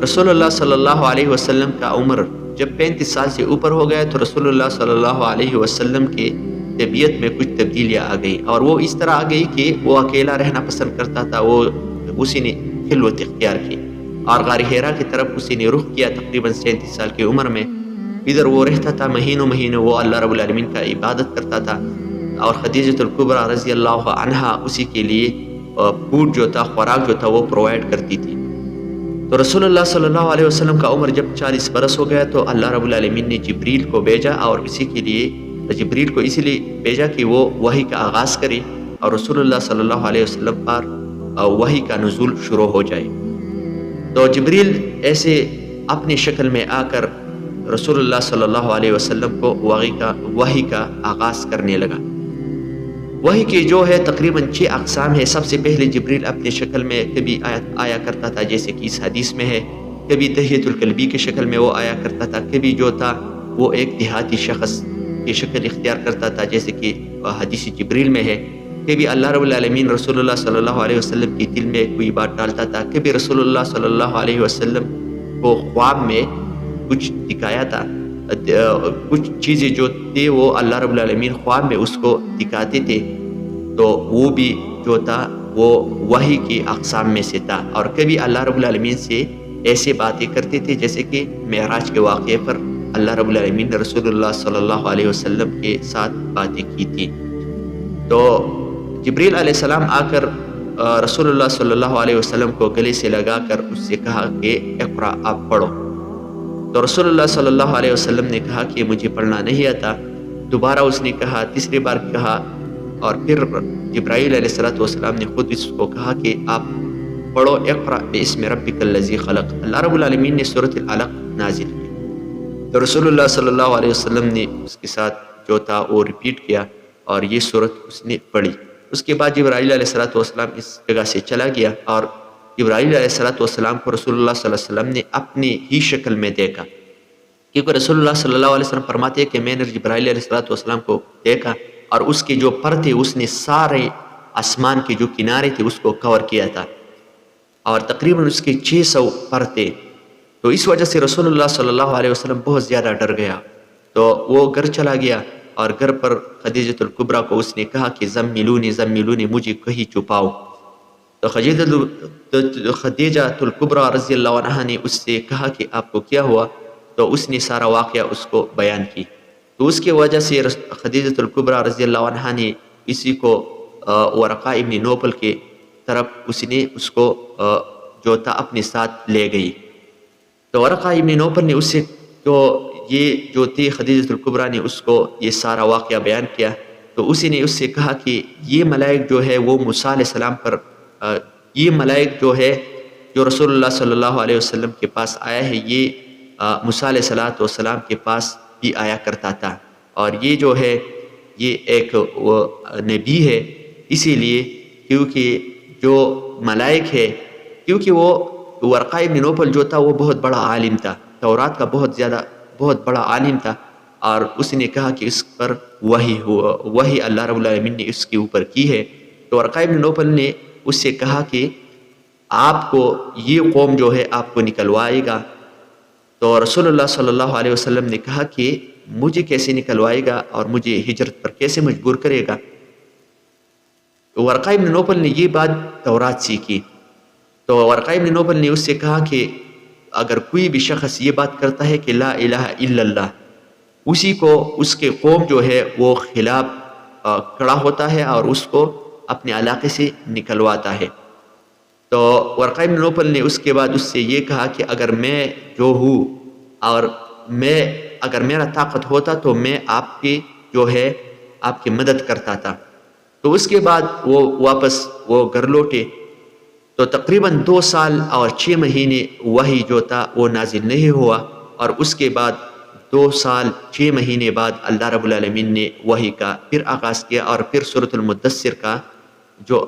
رسول اللہ صلی اللہ علیہ وسلم کا عمر جب 35 سال سے اوپر ہو گیا تو رسول اللہ صلی اللہ علیہ وسلم کے طبیعت میں کچھ تبدیلیاں آ گئی، اور وہ اس طرح آ گئی کہ وہ اکیلا رہنا پسند کرتا تھا۔ وہ اسی نے خلوت اختیار کی اور غار حرا کی طرف اسی نے رخ کیا تقریباً 37 سال کی عمر میں۔ ادھر وہ رہتا تھا، مہینوں مہینوں وہ اللہ رب العالمین کا عبادت کرتا تھا، اور خدیجۃ الکبریٰ رضی اللہ عنہا اسی کے لیے فوڈ جو تھا، خوراک جو تھا وہ پرووائڈ کرتی تھی۔ تو رسول اللہ صلی اللہ علیہ وسلم کا عمر جب 40 برس ہو گیا تو اللہ رب العالمین نے جبریل کو بھیجا، اور اسی کے لیے جبریل کو اسی لیے بھیجا کہ وہ وحی کا آغاز کرے اور رسول اللہ صلی اللہ علیہ وسلم پر وحی کا نزول شروع ہو جائے۔ تو جبریل ایسے اپنی شکل میں آ کر رسول اللہ صلی اللہ علیہ وسلم کو وحی کا آغاز کرنے لگا۔ وحی کی جو ہے تقریباً 6 اقسام ہے۔ سب سے پہلے جبریل اپنے شکل میں کبھی آیا کرتا تھا، جیسے کہ اس حدیث میں ہے، کبھی دحیۃ القلبی کی شکل میں وہ آیا کرتا تھا، کبھی جو تھا وہ ایک دیہاتی شخص کی شکل اختیار کرتا تھا جیسے کہ حدیث جبریل میں ہے، کبھی اللہ رب العالمین رسول اللہ صلی اللہ علیہ وسلم کے دل میں کوئی بات ڈالتا تھا، کبھی رسول اللہ صلی اللہ علیہ وسلم کو خواب میں کچھ دکھایا تھا، کچھ چیزیں جو تھے وہ اللہ رب العالمین خواب میں اس کو دکھاتے تھے، تو وہ بھی جو تھا وہ وحی کی اقسام میں سے تھا۔ اور کبھی اللہ رب العالمین سے ایسے باتیں کرتے تھے جیسے کہ معراج کے واقعے پر اللہ رب العالمین نے رسول اللہ صلی اللہ علیہ وسلم کے ساتھ باتیں کی تھی۔ تو جبریل علیہ السلام آ کر رسول اللہ صلی اللہ علیہ وسلم کو گلے سے لگا کر اس سے کہا کہ اقرا، آپ پڑھو۔ تو رسول اللہ صلی اللہ علیہ وسلم نے کہا کہ مجھے پڑھنا نہیں آتا۔ دوبارہ اس نے کہا، تیسری بار کہا، اور پھر جبرائیل علیہ السلام نے خود اس کو کہا کہ آپ پڑھو، اقرا باسم ربک الذی خلق۔ اللہ رب العالمین نے سورۃ العلق نازل کی، تو رسول اللہ صلی اللہ علیہ وسلم نے اس کے ساتھ جو تھا وہ ریپیٹ کیا اور یہ سورت اس نے پڑھی۔ اس کے بعد جبرائیل علیہ السلام اس جگہ سے چلا گیا، اور جبرائیل علیہ السلام کو رسول اللہ صلی اللہ علیہ وسلم نے اپنی ہی شکل میں دیکھا، کیونکہ رسول اللہ صلی اللہ علیہ وسلم فرماتے ہیں کہ میں نے جبرائیل علیہ السلام کو دیکھا، اور اس کے جو پر تھے اس نے سارے آسمان کے جو کنارے تھے اس کو کور کیا تھا، اور تقریباً اس کے 600 پر تھے۔ تو اس وجہ سے رسول اللہ صلی اللہ علیہ وسلم بہت زیادہ ڈر گیا، تو وہ گھر چلا گیا، اور گھر پر خدیجۃ الکبریٰ کو اس نے کہا کہ زملونی مجھے کہیں چھپاؤ۔ تو خدیجۃ الکبریٰ رضی اللہ عنہا نے اس سے کہا کہ آپ کو کیا ہوا، تو اس نے سارا واقعہ اس کو بیان کی۔ تو اس کی وجہ سے خدیجۃ الکبریٰ رضی اللہ عنہا نے اسی کو ورقہ ابن نوفل کے طرف اس کو جو تھا اپنے ساتھ لے گئی۔ تو ورقہ ابن نوفل نے اس سے یہ جو تھی خدیجۃ الکبریٰ نے اس کو یہ سارا واقعہ بیان کیا، تو اسی نے اس سے کہا کہ یہ ملائک جو ہے وہ موسیٰ علیہ السلام پر یہ ملائک جو ہے جو رسول اللہ صلی اللہ علیہ وسلم کے پاس آیا ہے، یہ موسیٰ علیہ السلام کے پاس بھی آیا کرتا تھا، اور یہ جو ہے یہ ایک نبی ہے، اسی لیے کیونکہ جو ملائک ہے، کیونکہ وہ ورقہ ابن نوفل جو تھا وہ بہت بڑا عالم تھا، تورات کا بہت بڑا عالم تھا، اور اس نے کہا کہ اس پر وحی اللہ رب العالمین نے اس کے اوپر کی ہے۔ تو ورقہ ابن نوفل نے اس سے کہا کہ آپ کو یہ قوم جو ہے آپ کو نکلوائے گا۔ تو رسول اللہ صلی اللہ علیہ وسلم نے کہا کہ مجھے کیسے نکلوائے گا اور مجھے ہجرت پر کیسے مجبور کرے گا۔ ورقہ ابن نوفل نے یہ بات تورات سیکھی، تو ورقہ ابن نوفل نے اس سے کہا کہ اگر کوئی بھی شخص یہ بات کرتا ہے کہ لا الہ الا اللہ، اسی کو اس کے قوم جو ہے وہ خلاف کھڑا ہوتا ہے اور اس کو اپنے علاقے سے نکلواتا ہے۔ تو ورقہ ابن نوفل نے اس کے بعد اس سے یہ کہا کہ اگر میں جو ہوں اور اگر میرا طاقت ہوتا تو میں آپ کی جو ہے آپ کی مدد کرتا تھا۔ تو اس کے بعد وہ واپس وہ گھر لوٹے، تو تقریباً 2 سال اور 6 مہینے وحی جو تھا وہ نازل نہیں ہوا، اور اس کے بعد 2 سال 6 مہینے بعد اللہ رب العالمین نے وحی کا پھر آغاز کیا، اور پھر سورۃ المدثر کا جو